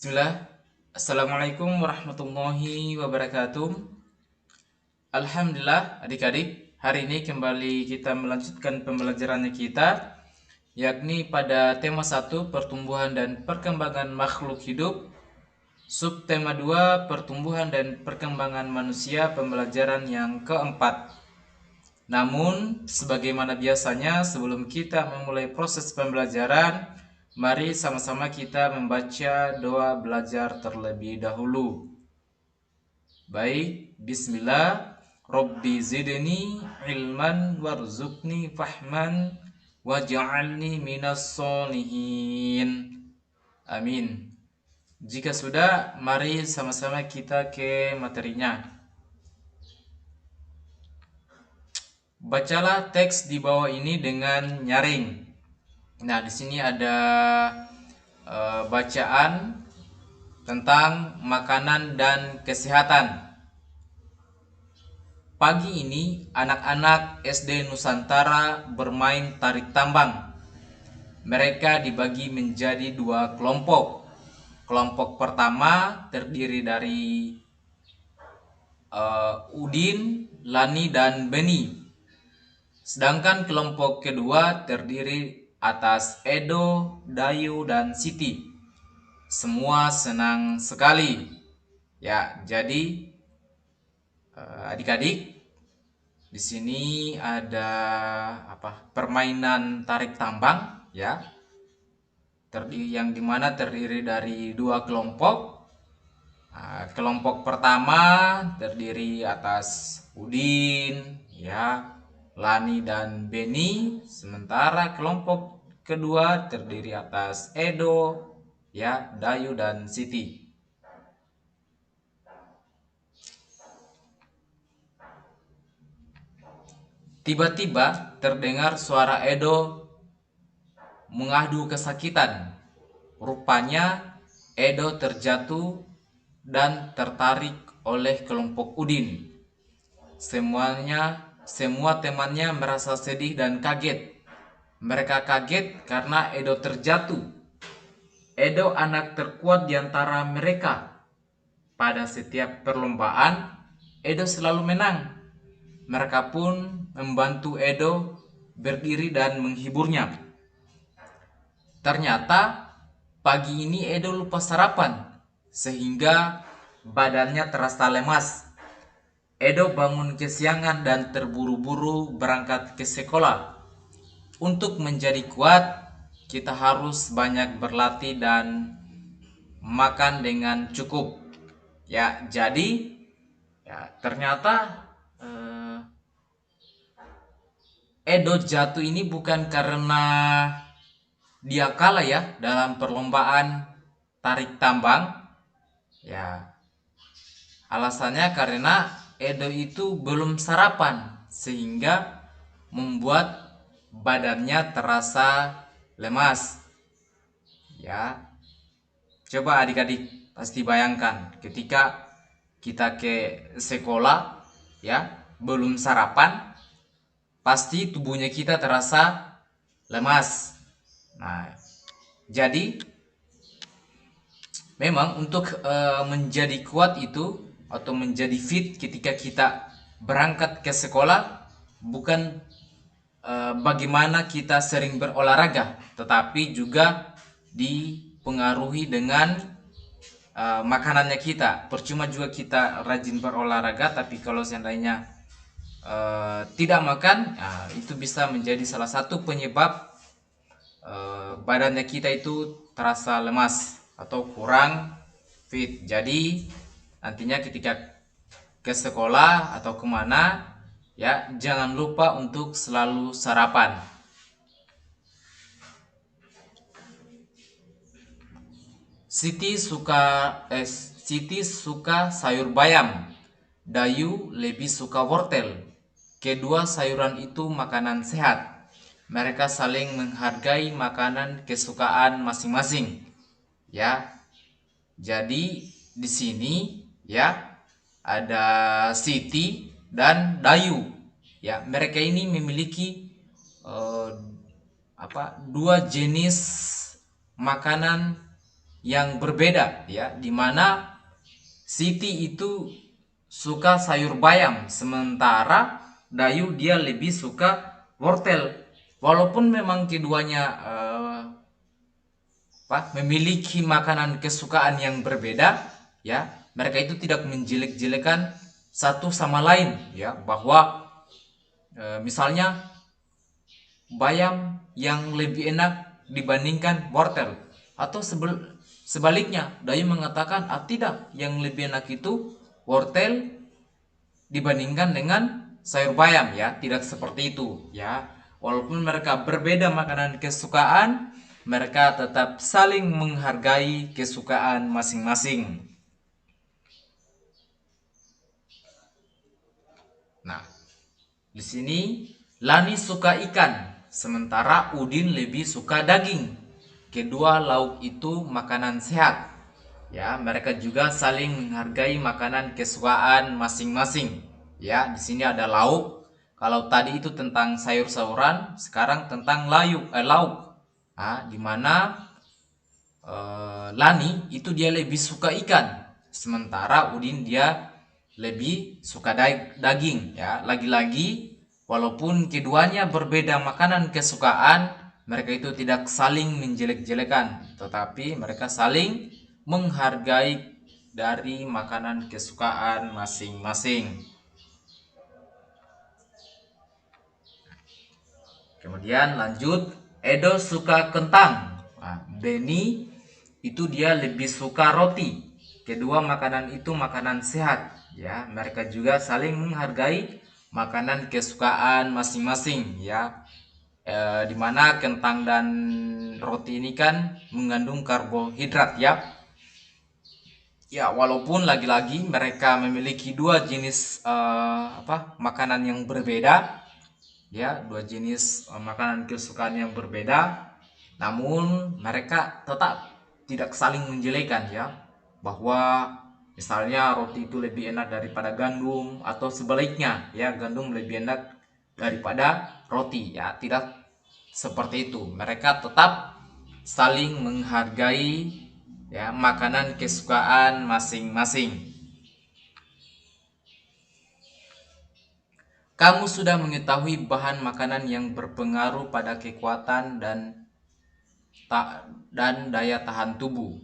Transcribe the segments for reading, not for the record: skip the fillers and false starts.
Bismillah. Assalamualaikum warahmatullahi wabarakatuh. Alhamdulillah adik-adik, hari ini kembali kita melanjutkan pembelajarannya kita, yakni pada tema 1 pertumbuhan dan perkembangan makhluk hidup, subtema 2 pertumbuhan dan perkembangan manusia, pembelajaran yang keempat. Namun, sebagaimana biasanya sebelum kita memulai proses pembelajaran, mari sama-sama kita membaca doa belajar terlebih dahulu. Baik, bismillah. Rabbi zidni ilman warzuqni fahman waj'alni minas sholihin. Amin. Jika sudah, mari sama-sama kita ke materinya. Bacalah teks di bawah ini dengan nyaring. Nah, di sini ada bacaan tentang makanan dan kesehatan. Pagi ini, anak-anak SD Nusantara bermain tarik tambang. Mereka dibagi menjadi 2 kelompok. Kelompok pertama terdiri dari Udin, Lani, dan Beni. Sedangkan kelompok kedua terdiri atas Edo, Dayu, dan Siti. Semua senang sekali. Ya, jadi adik-adik, di sini ada permainan tarik tambang, ya. Yang dimana terdiri dari 2 kelompok. Kelompok pertama terdiri atas Udin, ya, Lani dan Beni, sementara kelompok kedua terdiri atas Edo, ya, Dayu dan Siti. Tiba-tiba terdengar suara Edo mengadu kesakitan. Rupanya Edo terjatuh dan tertarik oleh kelompok Udin. Semua temannya merasa sedih dan kaget. Mereka kaget karena Edo terjatuh. Edo anak terkuat di antara mereka. Pada setiap perlombaan, Edo selalu menang. Mereka pun membantu Edo berdiri dan menghiburnya. Ternyata pagi ini Edo lupa sarapan, sehingga badannya terasa lemas. Edo bangun kesiangan dan terburu-buru berangkat ke sekolah. Untuk menjadi kuat, kita harus banyak berlatih dan makan dengan cukup. Ya, jadi ternyata Edo jatuh ini bukan karena dia kalah ya dalam perlombaan tarik tambang. Ya, alasannya karena Edo itu belum sarapan sehingga membuat badannya terasa lemas. Ya, coba adik-adik pasti bayangkan ketika kita ke sekolah, ya, belum sarapan, pasti tubuhnya kita terasa lemas. Nah, jadi memang untuk menjadi kuat itu atau menjadi fit ketika kita berangkat ke sekolah bukan bagaimana kita sering berolahraga, tetapi juga dipengaruhi dengan makanannya kita. Percuma juga kita rajin berolahraga, tapi kalau seandainya tidak makan, itu bisa menjadi salah satu penyebab badannya kita itu terasa lemas atau kurang fit. Jadi nantinya ketika ke sekolah atau kemana, ya, jangan lupa untuk selalu sarapan. Siti suka sayur bayam. Dayu lebih suka wortel. Kedua sayuran itu makanan sehat. Mereka saling menghargai makanan kesukaan masing-masing. Ya. Jadi di sini, ya, ada Siti dan Dayu. Ya, mereka ini memiliki dua jenis makanan yang berbeda ya, dimana Siti itu suka sayur bayam, sementara Dayu dia lebih suka wortel. Walaupun memang keduanya memiliki makanan kesukaan yang berbeda, ya, mereka itu tidak menjelek-jelekan satu sama lain, ya, bahwa misalnya bayam yang lebih enak dibandingkan wortel, atau sebaliknya Dayu mengatakan tidak, yang lebih enak itu wortel dibandingkan dengan sayur bayam, ya, tidak seperti itu, ya. Walaupun mereka berbeda makanan kesukaan, mereka tetap saling menghargai kesukaan masing-masing. Nah, di sini Lani suka ikan, sementara Udin lebih suka daging. Kedua lauk itu makanan sehat. Ya, mereka juga saling menghargai makanan kesukaan masing-masing. Ya, di sini ada lauk. Kalau tadi itu tentang sayur-sayuran, sekarang tentang lauk. Nah, dimana Lani itu dia lebih suka ikan, sementara Udin dia lebih suka daging, ya. Lagi-lagi walaupun keduanya berbeda makanan kesukaan, mereka itu tidak saling menjelek-jelekan, tetapi mereka saling menghargai dari makanan kesukaan masing-masing. Kemudian lanjut, Edo suka kentang. Nah, Beni itu dia lebih suka roti. Kedua makanan itu makanan sehat, ya. Mereka juga saling menghargai makanan kesukaan masing-masing, ya. Dimana kentang dan roti ini kan mengandung karbohidrat, ya. Ya, walaupun lagi-lagi mereka memiliki dua jenis makanan yang berbeda, ya, dua jenis makanan kesukaan yang berbeda, namun mereka tetap tidak saling menjelekan, ya, bahwa misalnya roti itu lebih enak daripada gandum, atau sebaliknya, ya, gandum lebih enak daripada roti, ya, tidak seperti itu. Mereka tetap saling menghargai, ya, makanan kesukaan masing-masing. Kamu sudah mengetahui bahan makanan yang berpengaruh pada kekuatan dan daya tahan tubuh.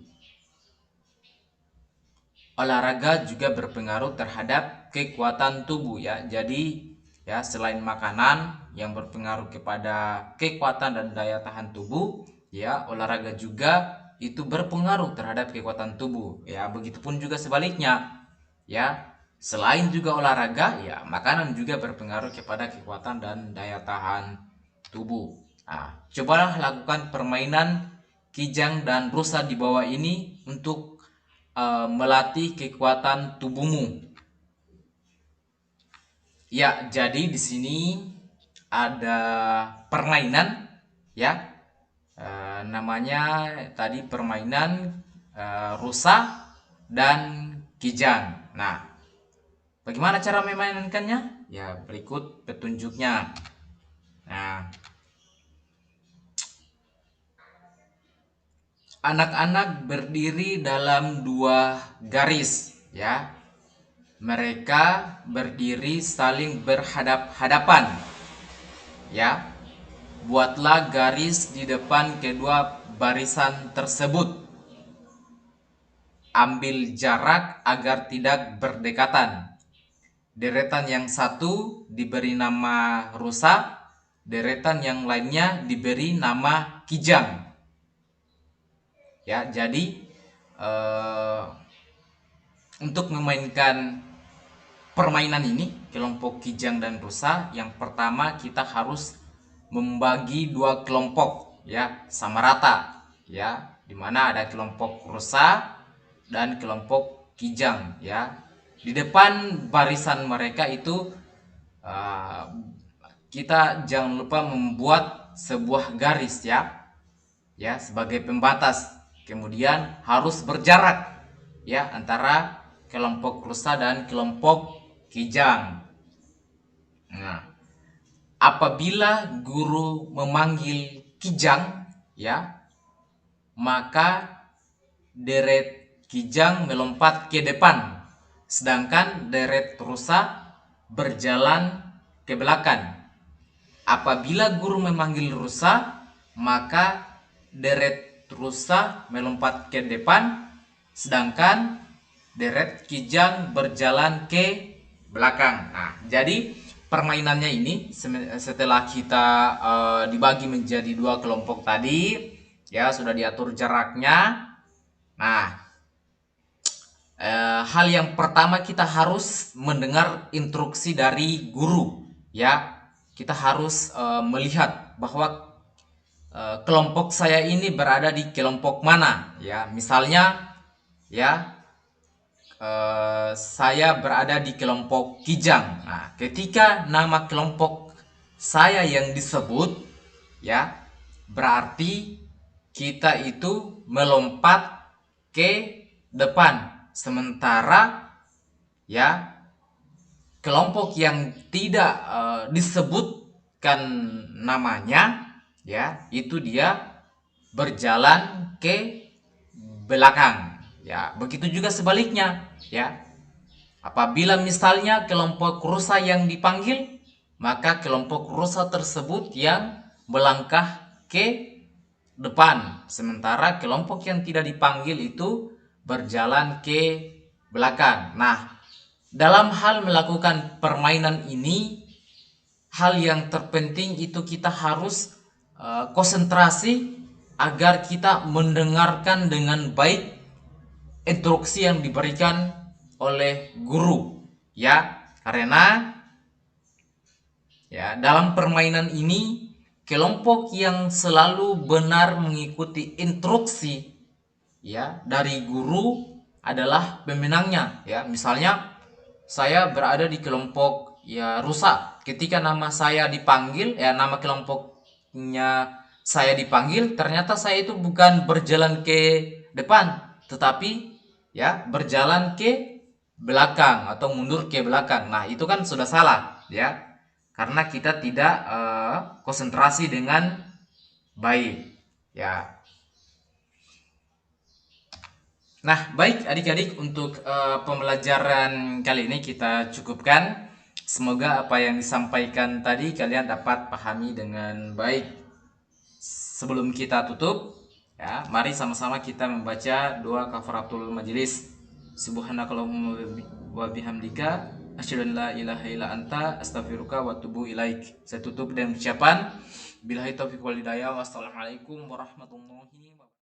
Olahraga juga berpengaruh terhadap kekuatan tubuh, ya. Jadi, ya, selain makanan yang berpengaruh kepada kekuatan dan daya tahan tubuh, ya, olahraga juga itu berpengaruh terhadap kekuatan tubuh, ya. Begitupun juga sebaliknya, ya. Selain juga olahraga, ya, makanan juga berpengaruh kepada kekuatan dan daya tahan tubuh. Nah, cobalah lakukan permainan kijang dan rusa di bawah ini untuk melatih kekuatan tubuhmu. Ya, jadi di sini ada permainan, ya. Namanya tadi permainan rusa dan kijang. Nah, bagaimana cara memainkannya? Ya, berikut petunjuknya. Nah, anak-anak berdiri dalam dua garis, ya. Mereka berdiri saling berhadap-hadapan, ya. Buatlah garis di depan kedua barisan tersebut. Ambil jarak agar tidak berdekatan. Deretan yang satu diberi nama rusa, deretan yang lainnya diberi nama kijang. Ya, jadi untuk memainkan permainan ini, kelompok kijang dan rusa, yang pertama kita harus membagi dua kelompok, ya, sama rata, ya, dimana ada kelompok rusa dan kelompok kijang, ya. Di depan barisan mereka itu kita jangan lupa membuat sebuah garis, ya, sebagai pembatas. Kemudian harus berjarak, ya, antara kelompok rusa dan kelompok kijang. Nah, apabila guru memanggil kijang, ya, maka deret kijang melompat ke depan, sedangkan deret rusa berjalan ke belakang. Apabila guru memanggil rusa, maka deret rusa melompat ke depan, sedangkan deret kijang berjalan ke belakang. Nah, jadi permainannya ini setelah kita dibagi menjadi dua kelompok tadi, ya sudah diatur jaraknya. Nah, hal yang pertama kita harus mendengar instruksi dari guru, ya. Kita harus melihat bahwa kelompok saya ini berada di kelompok mana, ya. Misalnya, ya, saya berada di kelompok kijang. Nah, ketika nama kelompok saya yang disebut, ya, berarti kita itu melompat ke depan. Sementara, ya, kelompok yang tidak disebutkan namanya, ya, itu dia berjalan ke belakang. Ya, begitu juga sebaliknya, ya. Apabila misalnya kelompok rusa yang dipanggil, maka kelompok rusa tersebut yang melangkah ke depan, sementara kelompok yang tidak dipanggil itu berjalan ke belakang. Nah, dalam hal melakukan permainan ini, hal yang terpenting itu kita harus konsentrasi agar kita mendengarkan dengan baik instruksi yang diberikan oleh guru, ya. Karena, ya, dalam permainan ini kelompok yang selalu benar mengikuti instruksi, ya, dari guru adalah pemenangnya, ya. Misalnya saya berada di kelompok, ya, rusa. Ketika nama saya dipanggil, ya, nama kelompoknya saya dipanggil, ternyata saya itu bukan berjalan ke depan, tetapi, ya, berjalan ke belakang atau mundur ke belakang. Nah, itu kan sudah salah, ya. Karena kita tidak konsentrasi dengan baik, ya. Nah, baik adik-adik, untuk pembelajaran kali ini kita cukupkan. Semoga apa yang disampaikan tadi kalian dapat pahami dengan baik. Sebelum kita tutup, ya, mari sama-sama kita membaca doa kafaratul majelis. Subhanakallahumma wa bihamdika asyhadu an la ilaha illa anta astaghfiruka wa atubu ilaik. Saya tutup dengan ucapan billahi taufiq wal hidayah. Wassalamualaikum warahmatullahi wabarakatuh.